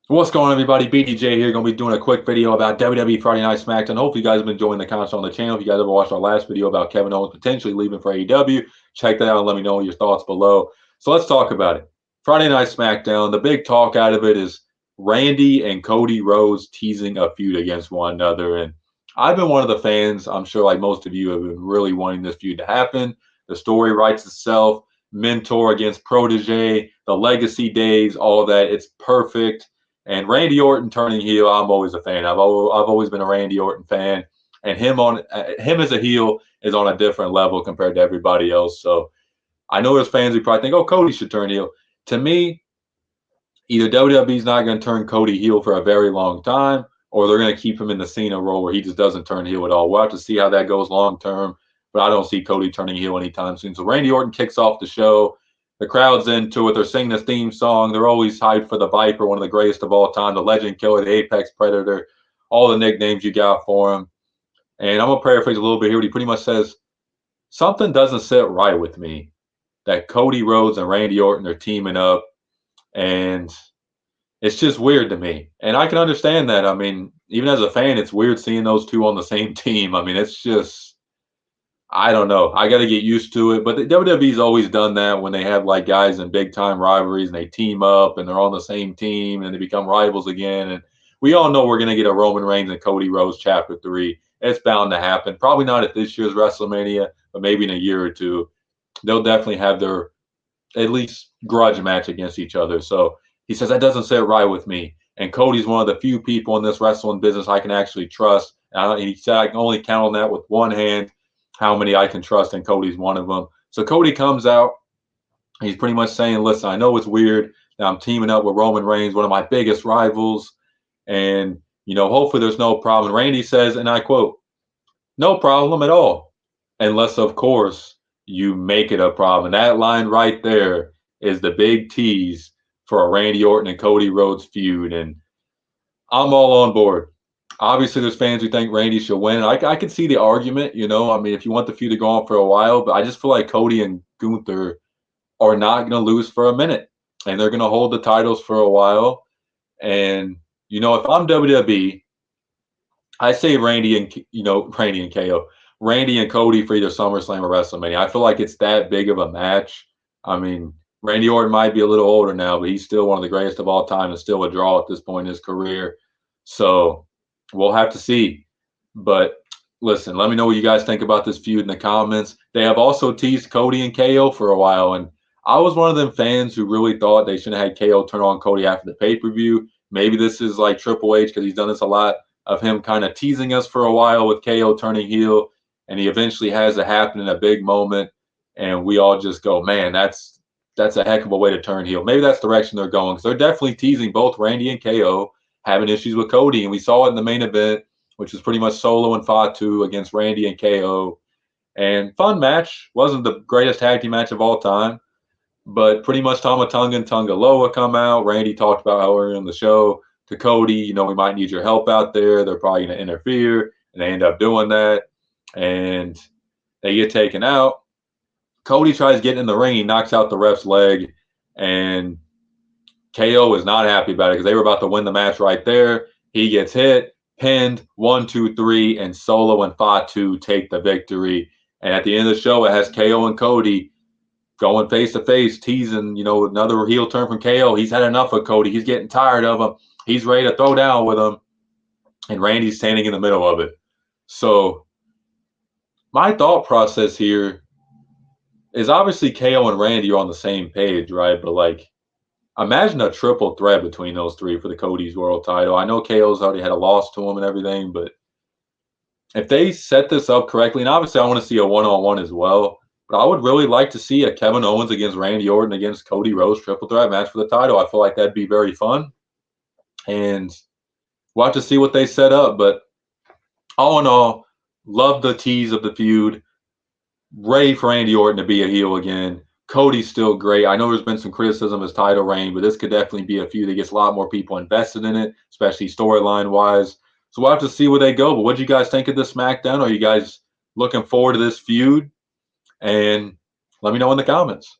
What's going on, everybody? BDJ here. Going to be doing a quick video about WWE Friday Night SmackDown. Hopefully, you guys have been enjoying the content on the channel. If you guys ever watched our last video about Kevin Owens potentially leaving for AEW, check that out and let me know your thoughts below. So let's talk about it. Friday Night SmackDown. The big talk out of it is Randy and Cody Rhodes teasing a feud against one another. And I've been one of the fans. I'm sure, like most of you, have been really wanting this feud to happen. The story writes itself. Mentor against protege, the legacy days, all that. It's perfect. And Randy Orton turning heel, I'm always a fan. I've always been a Randy Orton fan, and him as a heel is on a different level compared to everybody else. So I know there's fans who probably think, oh, Cody should turn heel. To me, either WWE's not going to turn Cody heel for a very long time, or they're going to keep him in the Cena role where he just doesn't turn heel at all. We'll have to see how that goes long term, but I don't see Cody turning heel anytime soon. So Randy Orton kicks off the show. The crowd's into it. They're singing the theme song. They're always hyped for the Viper, one of the greatest of all time, the Legend Killer, the Apex Predator, all the nicknames you got for him. And I'm going to paraphrase a little bit here. But he pretty much says, something doesn't sit right with me that Cody Rhodes and Randy Orton are teaming up. And it's just weird to me. And I can understand that. I mean, even as a fan, it's weird seeing those two on the same team. I mean, it's just, I don't know. I got to get used to it. But the WWE's always done that when they have like guys in big time rivalries and they team up and they're on the same team and they become rivals again. And we all know we're going to get a Roman Reigns and Cody Rhodes Chapter 3. It's bound to happen. Probably not at this year's WrestleMania, but maybe in a year or two. They'll definitely have their at least grudge match against each other. So he says that doesn't sit right with me. And Cody's one of the few people in this wrestling business I can actually trust. And he said I can only count on that with one hand how many I can trust, and Cody's one of them. So Cody comes out. He's pretty much saying, listen, I know it's weird that I'm teaming up with Roman Reigns, one of my biggest rivals. And, hopefully there's no problem. Randy says, and I quote, no problem at all. Unless, of course, you make it a problem. And that line right there is the big tease for a Randy Orton and Cody Rhodes feud. And I'm all on board. Obviously, there's fans who think Randy should win. And I can see the argument, I mean, if you want the feud to go on for a while, but I just feel like Cody and Gunther are not going to lose for a minute. And they're going to hold the titles for a while. And, if I'm WWE, I say Randy and KO. Randy and Cody for either SummerSlam or WrestleMania. I feel like it's that big of a match. I mean, Randy Orton might be a little older now, but he's still one of the greatest of all time and still a draw at this point in his career. So we'll have to see. But listen, let me know what you guys think about this feud in the comments. They have also teased Cody and KO for a while, and I was one of them fans who really thought they should have had KO turn on Cody after the pay-per-view. Maybe this is like Triple H because he's done this a lot of him kind of teasing us for a while with KO turning heel, and he eventually has it happen in a big moment, and we all just go, man, that's a heck of a way to turn heel. Maybe that's the direction they're going because they're definitely teasing both Randy and KO having issues with Cody, and we saw it in the main event, which was pretty much Solo and Fatu against Randy and KO. And fun match. Wasn't the greatest tag team match of all time, but pretty much Tama Tonga and Tonga Loa come out. Randy talked about how earlier in the show to Cody, we might need your help out there. They're probably going to interfere, and they end up doing that, and they get taken out. Cody tries getting in the ring. He knocks out the ref's leg, and KO is not happy about it because they were about to win the match right there. He gets hit, pinned, 1, 2, 3, and Solo and Fatu take the victory. And at the end of the show, it has KO and Cody going face to face, teasing, another heel turn from KO. He's had enough of Cody. He's getting tired of him. He's ready to throw down with him. And Randy's standing in the middle of it. So my thought process here is obviously KO and Randy are on the same page, right? But imagine a triple threat between those three for the Cody's world title. I know KO's already had a loss to him and everything, but if they set this up correctly, and obviously I want to see a one-on-one as well, but I would really like to see a Kevin Owens against Randy Orton against Cody Rhodes triple threat match for the title. I feel like that'd be very fun. And we'll have to see what they set up. But all in all, love the tease of the feud. Ready for Randy Orton to be a heel again. Cody's still great. I know there's been some criticism of his title reign, but this could definitely be a feud that gets a lot more people invested in it, especially storyline-wise. So we'll have to see where they go. But what do you guys think of this SmackDown? Are you guys looking forward to this feud? And let me know in the comments.